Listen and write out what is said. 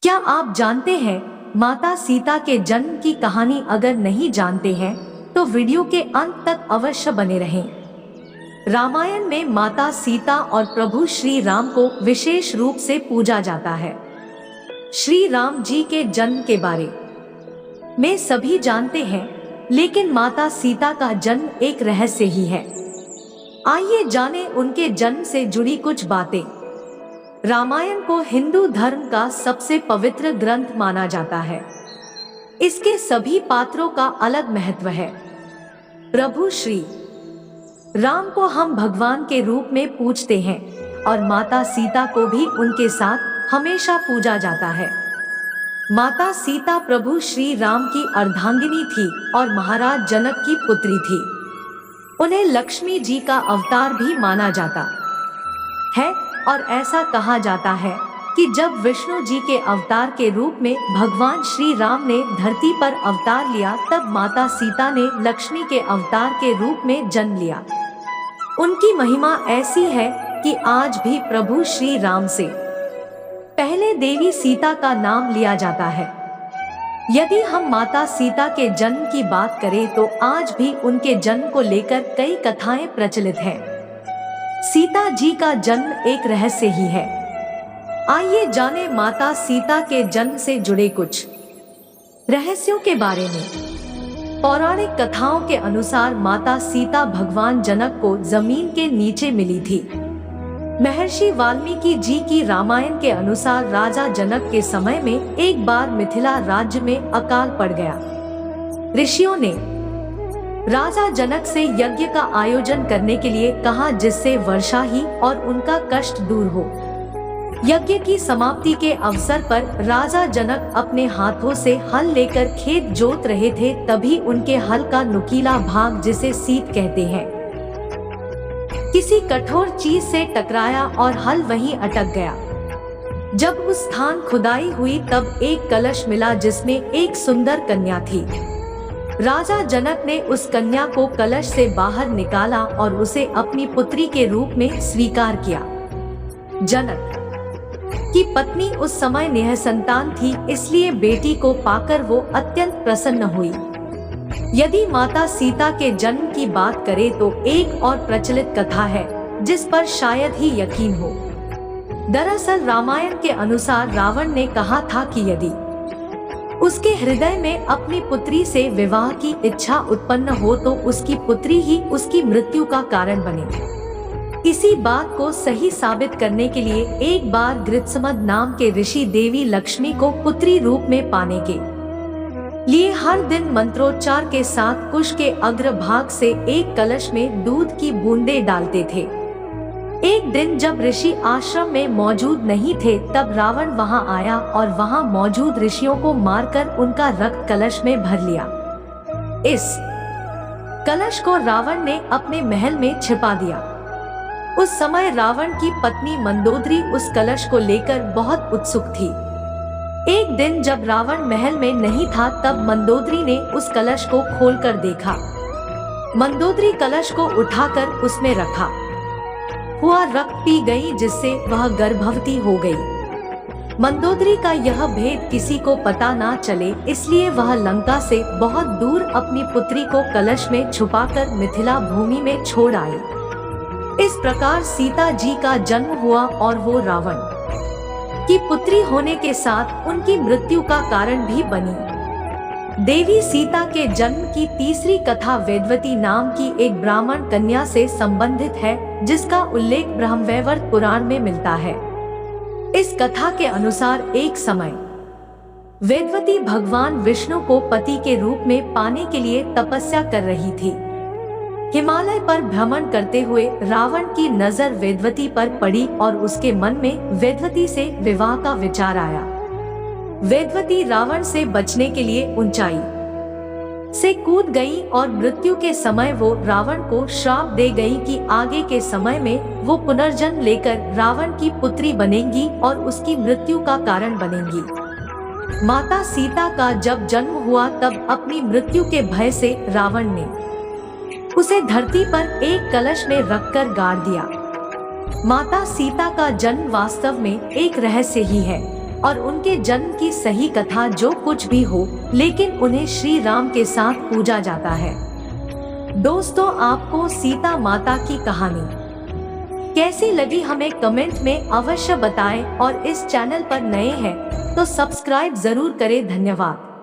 क्या आप जानते हैं माता सीता के जन्म की कहानी? अगर नहीं जानते हैं तो वीडियो के अंत तक अवश्य बने रहें। रामायण में माता सीता और प्रभु श्री राम को विशेष रूप से पूजा जाता है। श्री राम जी के जन्म के बारे में सभी जानते हैं, लेकिन माता सीता का जन्म एक रहस्य ही है। आइए जानें उनके जन्म से जुड़ी कुछ बातें। रामायण को हिंदू धर्म का सबसे पवित्र ग्रंथ माना जाता है। इसके सभी पात्रों का अलग महत्व है। प्रभु श्री राम को हम भगवान के रूप में पूजते हैं और माता सीता को भी उनके साथ हमेशा पूजा जाता है। माता सीता प्रभु श्री राम की अर्धांगिनी थी और महाराज जनक की पुत्री थी। उन्हें लक्ष्मी जी का अवतार भी माना जाता है और ऐसा कहा जाता है कि जब विष्णु जी के अवतार के रूप में भगवान श्री राम ने धरती पर अवतार लिया, तब माता सीता ने लक्ष्मी के अवतार के रूप में जन्म लिया। उनकी महिमा ऐसी है कि आज भी प्रभु श्री राम से पहले देवी सीता का नाम लिया जाता है। यदि हम माता सीता के जन्म की बात करें तो आज भी उनके जन्म को लेकर कई कथाएं प्रचलित हैं। सीता जी का जन्म एक रहस्य ही है। आइए जानें माता सीता के जन्म से जुड़े कुछ रहस्यों के बारे में। पौराणिक कथाओं के अनुसार माता सीता भगवान जनक को जमीन के नीचे मिली थी। महर्षि वाल्मीकि जी की रामायण के अनुसार राजा जनक के समय में एक बार मिथिला राज्य में अकाल पड़ गया। ऋषियों ने राजा जनक से यज्ञ का आयोजन करने के लिए कहा, जिससे वर्षा ही और उनका कष्ट दूर हो। यज्ञ की समाप्ति के अवसर पर राजा जनक अपने हाथों से हल लेकर खेत जोत रहे थे। तभी उनके हल का नुकीला भाग, जिसे सीत कहते हैं, किसी कठोर चीज से टकराया और हल वहीं अटक गया। जब उस स्थान खुदाई हुई तब एक कलश मिला जिसमें एक सुंदर कन्या थी। राजा जनक ने उस कन्या को कलश से बाहर निकाला और उसे अपनी पुत्री के रूप में स्वीकार किया। जनक की पत्नी उस समय निःसंतान थी, इसलिए बेटी को पाकर वो अत्यंत प्रसन्न हुई। यदि माता सीता के जन्म की बात करें तो एक और प्रचलित कथा है जिस पर शायद ही यकीन हो। दरअसल रामायण के अनुसार रावण ने कहा था कि यदि उसके हृदय में अपनी पुत्री से विवाह की इच्छा उत्पन्न हो तो उसकी पुत्री ही उसकी मृत्यु का कारण बने। इसी बात को सही साबित करने के लिए एक बार गृत्समद नाम के ऋषि देवी लक्ष्मी को पुत्री रूप में पाने के लिए हर दिन मंत्रोच्चार के साथ कुश के अग्रभाग से एक कलश में दूध की बूंदें डालते थे। एक दिन जब ऋषि आश्रम में मौजूद नहीं थे, तब रावण वहां आया और वहां मौजूद ऋषियों को मारकर उनका रक्त कलश में भर लिया। इस कलश को रावण ने अपने महल में छिपा दिया। उस समय रावण की पत्नी मंदोदरी उस कलश को लेकर बहुत उत्सुक थी। एक दिन जब रावण महल में नहीं था, तब मंदोदरी ने उस कलश को खोलकर देखा। मंदोदरी कलश को उठाकर उसमें रखा हुआ रक्त पी गई, जिससे वह गर्भवती हो गई। मंदोदरी का यह भेद किसी को पता ना चले, इसलिए वह लंका से बहुत दूर अपनी पुत्री को कलश में छुपाकर मिथिला भूमि में छोड़ आई। इस प्रकार सीता जी का जन्म हुआ और वो रावण की पुत्री होने के साथ उनकी मृत्यु का कारण भी बनी। देवी सीता के जन्म की तीसरी कथा वेदवती नाम की एक ब्राह्मण कन्या से संबंधित है, जिसका उल्लेख ब्रह्मवैवर्त पुराण में मिलता है। इस कथा के अनुसार एक समय वेदवती भगवान विष्णु को पति के रूप में पाने के लिए तपस्या कर रही थी। हिमालय पर भ्रमण करते हुए रावण की नजर वेदवती पर पड़ी और उसके मन में वेदवती से विवाह का विचार आया। वेदवती रावण से बचने के लिए ऊंचाई से कूद गई और मृत्यु के समय वो रावण को श्राप दे गई कि आगे के समय में वो पुनर्जन्म लेकर रावण की पुत्री बनेंगी और उसकी मृत्यु का कारण बनेंगी। माता सीता का जब जन्म हुआ तब अपनी मृत्यु के भय से रावण ने उसे धरती पर एक कलश में रखकर गाड़ दिया। माता सीता का जन्म वास्तव में एक रहस्य ही है और उनके जन्म की सही कथा जो कुछ भी हो, लेकिन उन्हें श्री राम के साथ पूजा जाता है। दोस्तों, आपको सीता माता की कहानी कैसी लगी हमें कमेंट में अवश्य बताएं और इस चैनल पर नए हैं तो सब्सक्राइब जरूर करें। धन्यवाद।